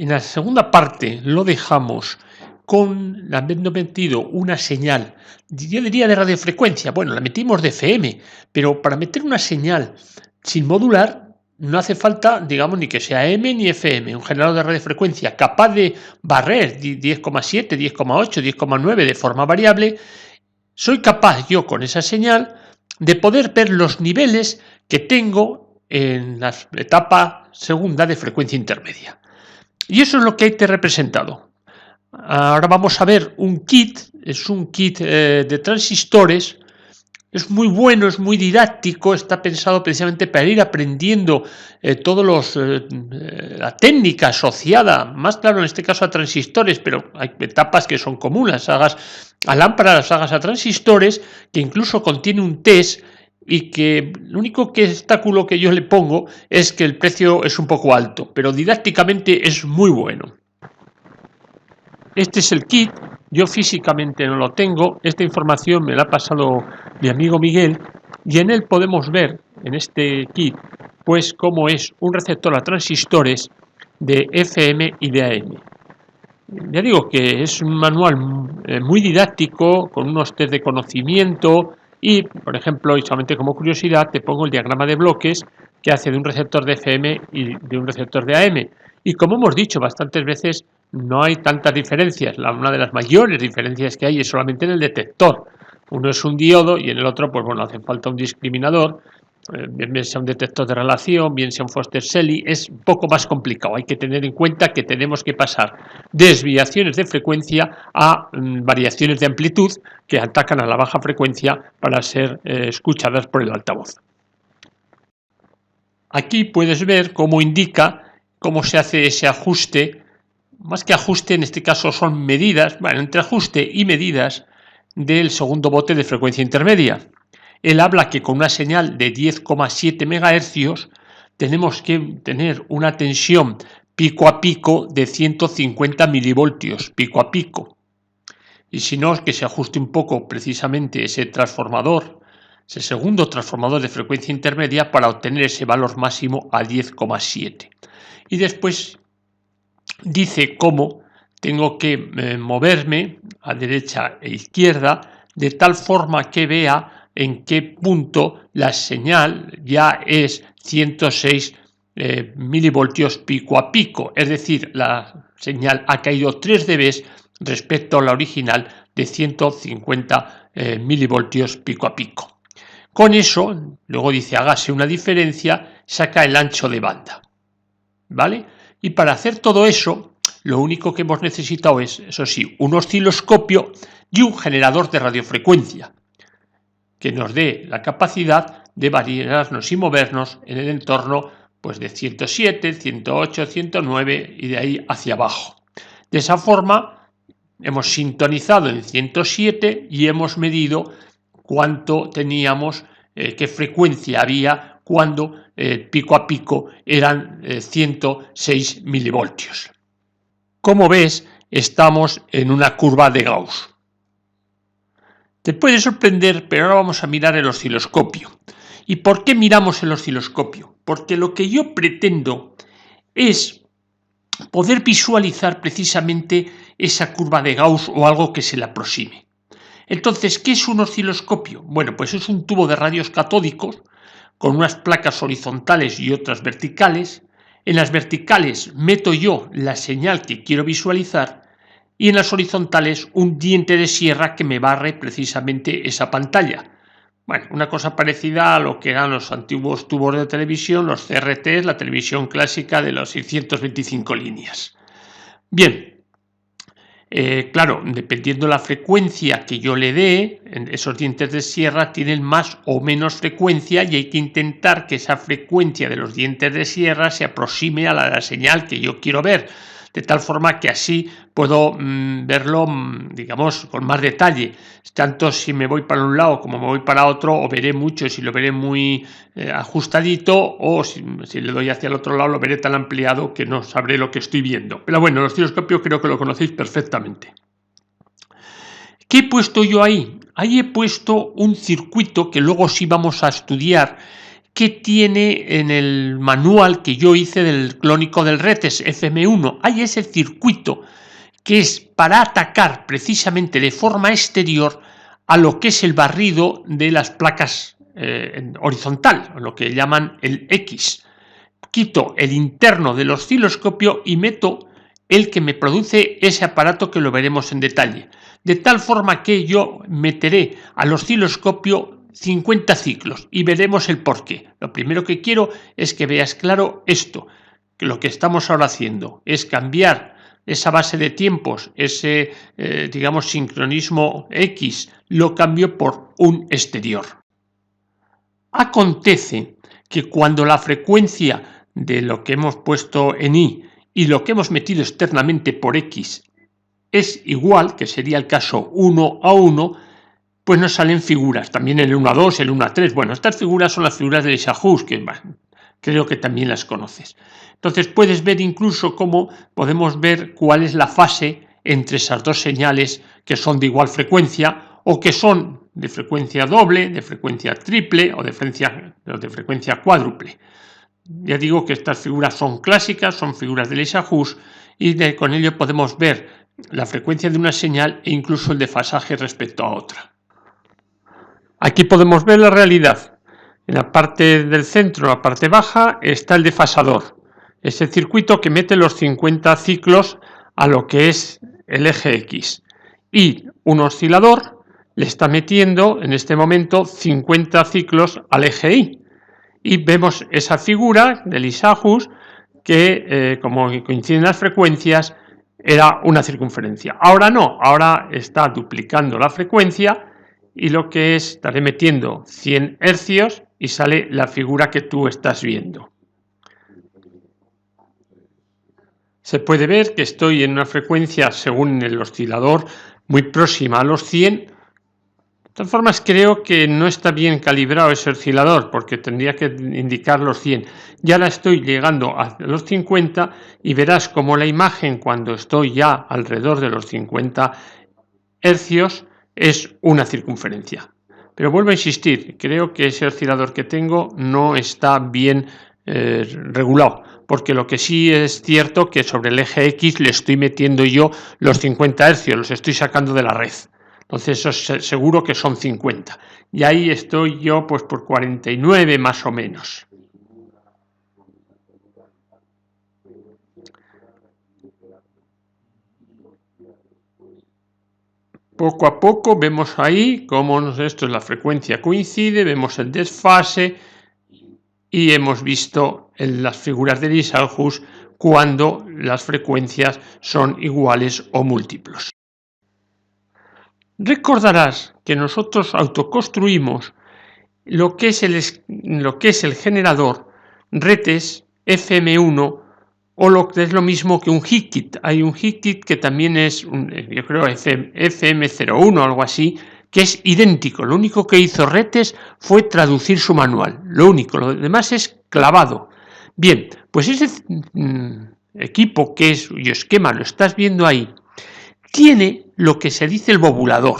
En la segunda parte lo dejamos con habiendo metido una señal, yo diría de radiofrecuencia, bueno, la metimos de FM, pero para meter una señal sin modular no hace falta, digamos, ni que sea M ni FM, un generador de radiofrecuencia capaz de barrer 10,7, 10,8, 10,9 de forma variable. Soy capaz yo con esa señal de poder ver los niveles que tengo en la etapa segunda de frecuencia intermedia. Y eso es lo que hay te representado. Ahora vamos a ver un kit, es un kit de transistores, es muy bueno, es muy didáctico, está pensado precisamente para ir aprendiendo la técnica asociada, más claro en este caso a transistores, pero hay etapas que son comunes, las hagas a lámparas, las hagas a transistores, que incluso contiene un test y que el único obstáculo que yo le pongo es que el precio es un poco alto, pero didácticamente es muy bueno. Este es el kit, yo físicamente no lo tengo, esta información me la ha pasado mi amigo Miguel y en él podemos ver, en este kit, pues cómo es un receptor a transistores de FM y de AM. Ya digo que es un manual muy didáctico, con unos test de conocimiento y, por ejemplo, y solamente como curiosidad, te pongo el diagrama de bloques que hace de un receptor de FM y de un receptor de AM. Y como hemos dicho bastantes veces, no hay tantas diferencias. Una de las mayores diferencias que hay es solamente en el detector. Uno es un diodo y en el otro, pues bueno, hace falta un discriminador, bien sea un detector de relación, bien sea un Foster-Selly, es un poco más complicado. Hay que tener en cuenta que tenemos que pasar desviaciones de frecuencia a variaciones de amplitud que atacan a la baja frecuencia para ser escuchadas por el altavoz. Aquí puedes ver cómo indica cómo se hace ese ajuste, más que ajuste en este caso son medidas, bueno, entre ajuste y medidas del segundo bote de frecuencia intermedia. Él habla que con una señal de 10,7 MHz tenemos que tener una tensión pico a pico de 150 milivoltios, pico a pico. Y si no, es que se ajuste un poco precisamente ese transformador, ese segundo transformador de frecuencia intermedia para obtener ese valor máximo a 10,7. Y después dice cómo tengo que moverme a derecha e izquierda de tal forma que vea en qué punto la señal ya es 106 milivoltios pico a pico, es decir, la señal ha caído 3 dB respecto a la original de 150 milivoltios pico a pico. Con eso, luego dice hágase una diferencia, saca el ancho de banda, ¿vale? Y para hacer todo eso, lo único que hemos necesitado es, eso sí, un osciloscopio y un generador de radiofrecuencia que nos dé la capacidad de variarnos y movernos en el entorno pues, de 107, 108, 109 y de ahí hacia abajo. De esa forma, hemos sintonizado en 107 y hemos medido cuánto teníamos, qué frecuencia había cuando pico a pico eran 106 milivoltios. Como ves, estamos en una curva de Gauss. Te puede sorprender, pero ahora vamos a mirar el osciloscopio. ¿Y por qué miramos el osciloscopio? Porque lo que yo pretendo es poder visualizar precisamente esa curva de Gauss o algo que se le aproxime. Entonces, ¿qué es un osciloscopio? Bueno, pues es un tubo de radios catódicos con unas placas horizontales y otras verticales. En las verticales meto yo la señal que quiero visualizar y en las horizontales un diente de sierra que me barre precisamente esa pantalla. Bueno, una cosa parecida a lo que eran los antiguos tubos de televisión, los CRTs, la televisión clásica de las 625 líneas. Bien, claro, dependiendo de la frecuencia que yo le dé, esos dientes de sierra tienen más o menos frecuencia y hay que intentar que esa frecuencia de los dientes de sierra se aproxime a la señal que yo quiero ver, de tal forma que así puedo verlo, digamos, con más detalle. Tanto si me voy para un lado como me voy para otro, o veré mucho si lo veré muy ajustadito, o si le doy hacia el otro lado lo veré tan ampliado que no sabré lo que estoy viendo. Pero bueno, el osciloscopio creo que lo conocéis perfectamente. ¿Qué he puesto yo ahí? Ahí he puesto un circuito que luego sí vamos a estudiar, que tiene en el manual que yo hice del clónico del Retes FM1. Hay ese circuito que es para atacar precisamente de forma exterior a lo que es el barrido de las placas horizontal, lo que llaman el X. Quito el interno del osciloscopio y meto el que me produce ese aparato, que lo veremos en detalle. De tal forma que yo meteré al osciloscopio 50 ciclos y veremos el porqué. Lo primero que quiero es que veas claro esto, que lo que estamos ahora haciendo es cambiar esa base de tiempos, ese digamos sincronismo X, lo cambio por un exterior. Acontece que cuando la frecuencia de lo que hemos puesto en Y y lo que hemos metido externamente por X es igual, que sería el caso 1 a 1, pues nos salen figuras, también el 1 a 2, el 1 a 3. Bueno, estas figuras son las figuras del Ishahus, que creo que también las conoces. Entonces puedes ver incluso cómo podemos ver cuál es la fase entre esas dos señales que son de igual frecuencia o que son de frecuencia doble, de frecuencia triple o de frecuencia cuádruple. Ya digo que estas figuras son clásicas, son figuras del Ishahus, y con ello podemos ver la frecuencia de una señal e incluso el desfasaje respecto a otra. Aquí podemos ver la realidad. En la parte del centro, la parte baja, está el desfasador, ese circuito que mete los 50 ciclos a lo que es el eje X, y un oscilador le está metiendo en este momento 50 ciclos al eje Y, y vemos esa figura del Ishahus que, como coinciden las frecuencias, era una circunferencia. Ahora no, ahora está duplicando la frecuencia y lo que es, estaré metiendo 100 hercios y sale la figura que tú estás viendo. Se puede ver que estoy en una frecuencia, según el oscilador, muy próxima a los 100. De todas formas, creo que no está bien calibrado ese oscilador, porque tendría que indicar los 100. Ya la estoy llegando a los 50 y verás como la imagen, cuando estoy ya alrededor de los 50 hercios, es una circunferencia. Pero vuelvo a insistir, creo que ese oscilador que tengo no está bien regulado, porque lo que sí es cierto que sobre el eje X le estoy metiendo yo los 50 hercios, los estoy sacando de la red. Entonces eso seguro que son 50. Y ahí estoy yo pues por 49 más o menos. Poco a poco vemos ahí cómo esto es la frecuencia coincide, vemos el desfase y hemos visto en las figuras del Ishahus cuando las frecuencias son iguales o múltiplos. Recordarás que nosotros autoconstruimos lo que es el generador Retes FM1, o lo que es lo mismo que un HIT. Hay un HIT que también es, yo creo, FM01 o algo así, que es idéntico. Lo único que hizo Retes fue traducir su manual. Lo único, lo demás es clavado. Bien, pues ese equipo que es, y esquema, lo estás viendo ahí, tiene lo que se dice el bobulador.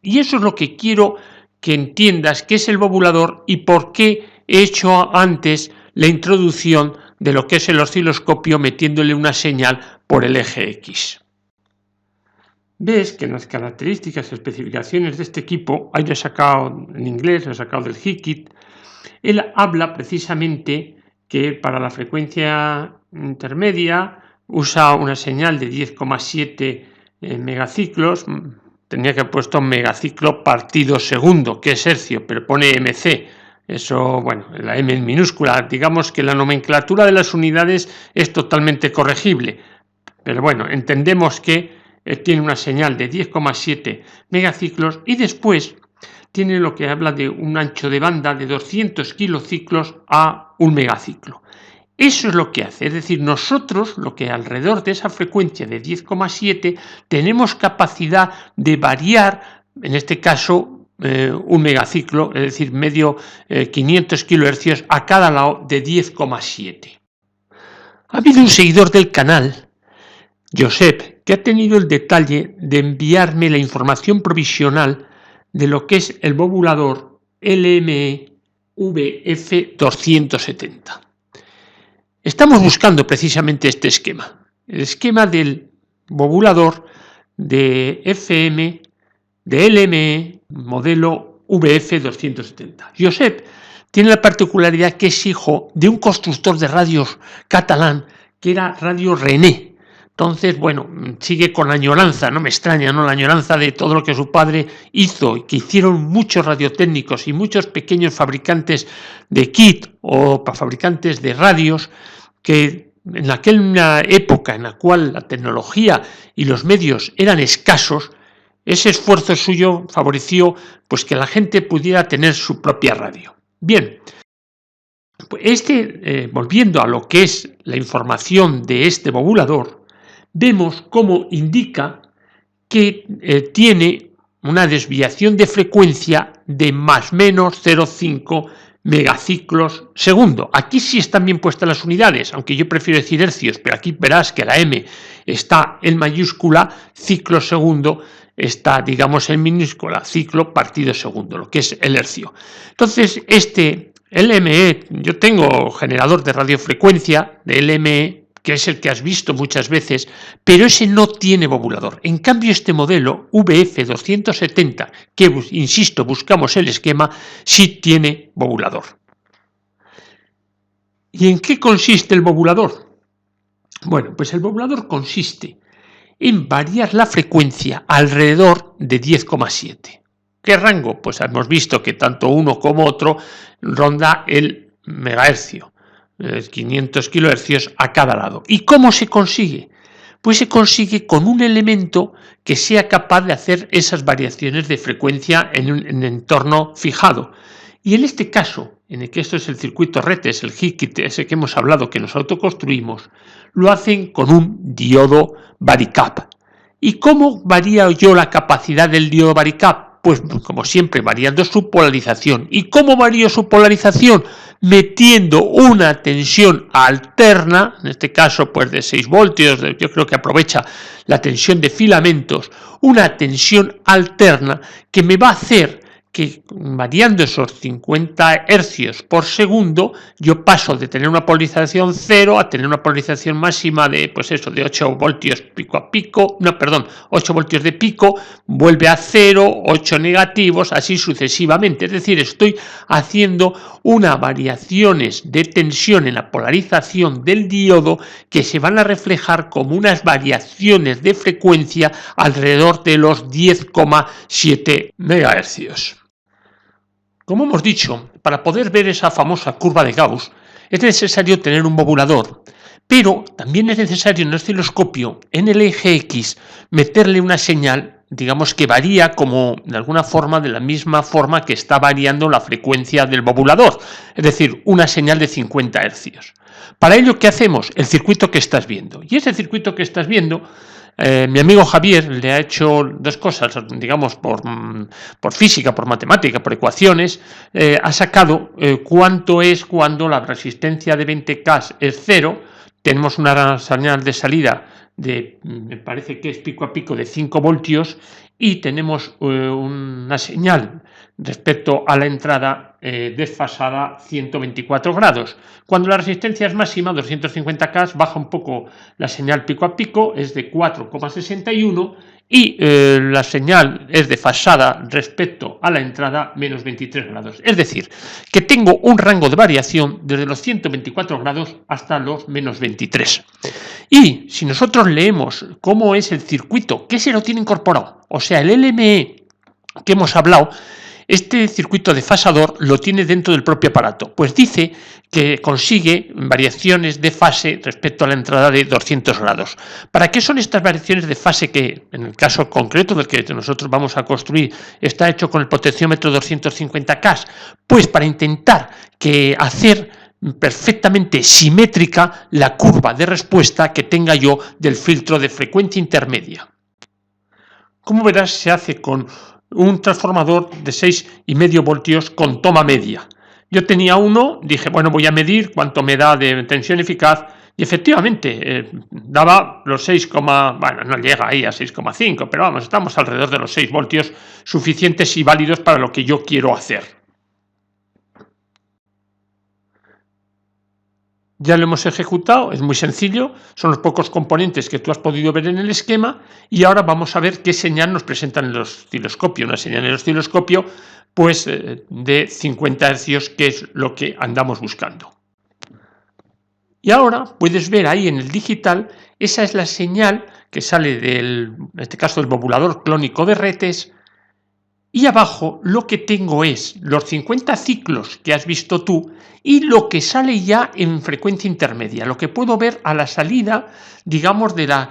Y eso es lo que quiero que entiendas qué es el bobulador y por qué he hecho antes la introducción de lo que es el osciloscopio metiéndole una señal por el eje X. Ves que en las características y especificaciones de este equipo, ahí lo he sacado en inglés, lo he sacado del HIT, él habla precisamente que para la frecuencia intermedia usa una señal de 10,7 megaciclos. Tendría que haber puesto megaciclo partido segundo, que es hercio, pero pone MC. Eso, bueno, la M en minúscula. Digamos que la nomenclatura de las unidades es totalmente corregible. Pero bueno, entendemos que tiene una señal de 10,7 megaciclos y después tiene lo que habla de un ancho de banda de 200 kilociclos a 1 megaciclo. Eso es lo que hace, es decir, nosotros lo que alrededor de esa frecuencia de 10,7 tenemos capacidad de variar, en este caso 1 megaciclo, es decir, 500 kilohercios a cada lado de 10,7. Ha habido un seguidor del canal, Josep, que ha tenido el detalle de enviarme la información provisional de lo que es el bobulador LME VF270. Estamos buscando precisamente este esquema, el esquema del modulador de FM de LME modelo VF270. Josep tiene la particularidad que es hijo de un constructor de radios catalán que era Radio René. Entonces, bueno, sigue con la añoranza, no me extraña, ¿no? La añoranza de todo lo que su padre hizo y que hicieron muchos radiotécnicos y muchos pequeños fabricantes de kit o fabricantes de radios que en aquella época en la cual la tecnología y los medios eran escasos, ese esfuerzo suyo favoreció pues que la gente pudiera tener su propia radio. Bien, pues volviendo a lo que es la información de este modulador, vemos cómo indica que tiene una desviación de frecuencia de más menos 0,5 megaciclos segundo. Aquí sí están bien puestas las unidades, aunque yo prefiero decir hercios, pero aquí verás que la M está en mayúscula, ciclo segundo está, digamos, en minúscula, ciclo partido segundo, lo que es el hercio. Entonces, este LME, yo tengo generador de radiofrecuencia de LME, que es el que has visto muchas veces, pero ese no tiene modulador. En cambio, este modelo VF270, que, insisto, buscamos el esquema, sí tiene modulador. ¿Y en qué consiste el modulador? Bueno, pues el modulador consiste en variar la frecuencia alrededor de 10,7. ¿Qué rango? Pues hemos visto que tanto uno como otro ronda el megahercio. 500 kilohercios a cada lado. ¿Y cómo se consigue? Pues se consigue con un elemento que sea capaz de hacer esas variaciones de frecuencia en un entorno fijado. Y en este caso, en el que esto es el circuito RETES, el HIT, ese que hemos hablado, que nos autoconstruimos, lo hacen con un diodo Varicap. ¿Y cómo varía yo la capacidad del diodo Varicap? Pues como siempre, variando su polarización. ¿Y cómo varía su polarización? Metiendo una tensión alterna, en este caso pues de 6 voltios, yo creo que aprovecha la tensión de filamentos, una tensión alterna que me va a hacer que variando esos 50 hercios por segundo, yo paso de tener una polarización 0 a tener una polarización máxima de, pues eso, de 8 voltios pico a pico, 8 voltios de pico, vuelve a 0, 8 negativos, así sucesivamente. Es decir, estoy haciendo unas variaciones de tensión en la polarización del diodo que se van a reflejar como unas variaciones de frecuencia alrededor de los 10,7 megahercios. Como hemos dicho, para poder ver esa famosa curva de Gauss es necesario tener un modulador, pero también es necesario en el osciloscopio, en el eje X, meterle una señal, digamos que varía como de alguna forma, de la misma forma que está variando la frecuencia del modulador, es decir, una señal de 50 hercios. Para ello, ¿qué hacemos? El circuito que estás viendo. Y ese circuito que estás viendo, mi amigo Javier le ha hecho dos cosas, digamos, por física, por matemática, por ecuaciones, ha sacado cuánto es cuando la resistencia de 20K es 0, tenemos una señal de salida de, me parece que es pico a pico de 5 voltios y tenemos una señal respecto a la entrada desfasada 124 grados. Cuando la resistencia es máxima, 250K, baja un poco la señal pico a pico, es de 4,61 y la señal es desfasada respecto a la entrada menos 23 grados. Es decir, que tengo un rango de variación desde los 124 grados hasta los menos 23. Y si nosotros leemos cómo es el circuito, que se lo tiene incorporado, o sea, el LME que hemos hablado, este circuito desfasador lo tiene dentro del propio aparato, pues dice que consigue variaciones de fase respecto a la entrada de 200 grados. ¿Para qué son estas variaciones de fase que, en el caso concreto del que nosotros vamos a construir, está hecho con el potenciómetro 250K? Pues para intentar hacer perfectamente simétrica la curva de respuesta que tenga yo del filtro de frecuencia intermedia. Como verás, se hace con un transformador de 6,5 voltios con toma media. Yo tenía uno, dije, bueno, voy a medir cuánto me da de tensión eficaz, y efectivamente daba los 6, bueno, no llega ahí a 6,5, pero vamos, estamos alrededor de los 6 voltios suficientes y válidos para lo que yo quiero hacer. Ya lo hemos ejecutado, es muy sencillo, son los pocos componentes que tú has podido ver en el esquema y ahora vamos a ver qué señal nos presentan en el osciloscopio. Una señal en el osciloscopio pues de 50 Hz, que es lo que andamos buscando. Y ahora puedes ver ahí en el digital, esa es la señal que sale en este caso del modulador clónico de Retes, y abajo lo que tengo es los 50 ciclos que has visto tú y lo que sale ya en frecuencia intermedia, lo que puedo ver a la salida, digamos, de la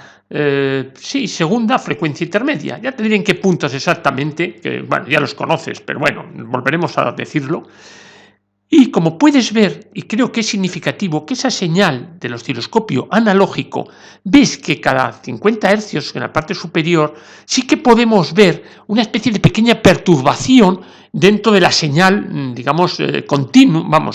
segunda frecuencia intermedia. Ya te diré en qué puntos exactamente, que bueno, ya los conoces, pero bueno, volveremos a decirlo. Y como puedes ver, y creo que es significativo, que esa señal del osciloscopio analógico, ves que cada 50 Hz en la parte superior sí que podemos ver una especie de pequeña perturbación dentro de la señal, digamos, continua,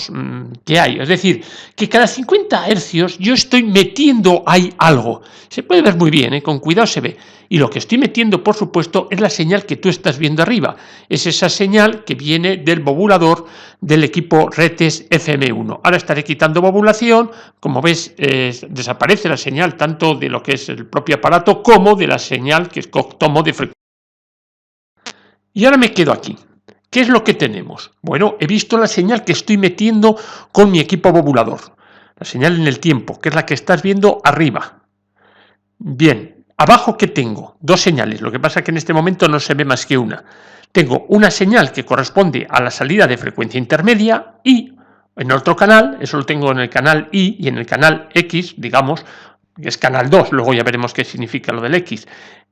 que hay. Es decir, que cada 50 Hz yo estoy metiendo ahí algo. Se puede ver muy bien, con cuidado se ve. Y lo que estoy metiendo, por supuesto, es la señal que tú estás viendo arriba. Es esa señal que viene del modulador del equipo Retes FM1. Ahora estaré quitando modulación. Como ves, desaparece la señal tanto de lo que es el propio aparato como de la señal que tomo de frecuencia. Y ahora me quedo aquí. ¿Qué es lo que tenemos? Bueno, he visto la señal que estoy metiendo con mi equipo modulador. La señal en el tiempo, que es la que estás viendo arriba. Bien. Abajo, ¿qué tengo? Dos señales, lo que pasa es que en este momento no se ve más que una. Tengo una señal que corresponde a la salida de frecuencia intermedia y en otro canal, eso lo tengo en el canal Y y en el canal X, digamos, que es canal 2, luego ya veremos qué significa lo del X.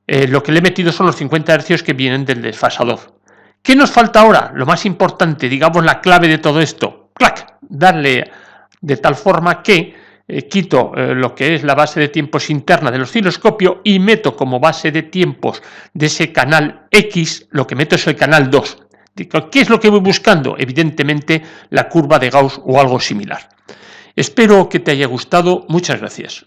Lo que le he metido son los 50 Hz que vienen del desfasador. ¿Qué nos falta ahora? Lo más importante, digamos la clave de todo esto, ¡clac! Darle de tal forma que quito lo que es la base de tiempos interna del osciloscopio y meto como base de tiempos de ese canal X, lo que meto es el canal 2. ¿Qué es lo que voy buscando? Evidentemente la curva de Gauss o algo similar. Espero que te haya gustado. Muchas gracias.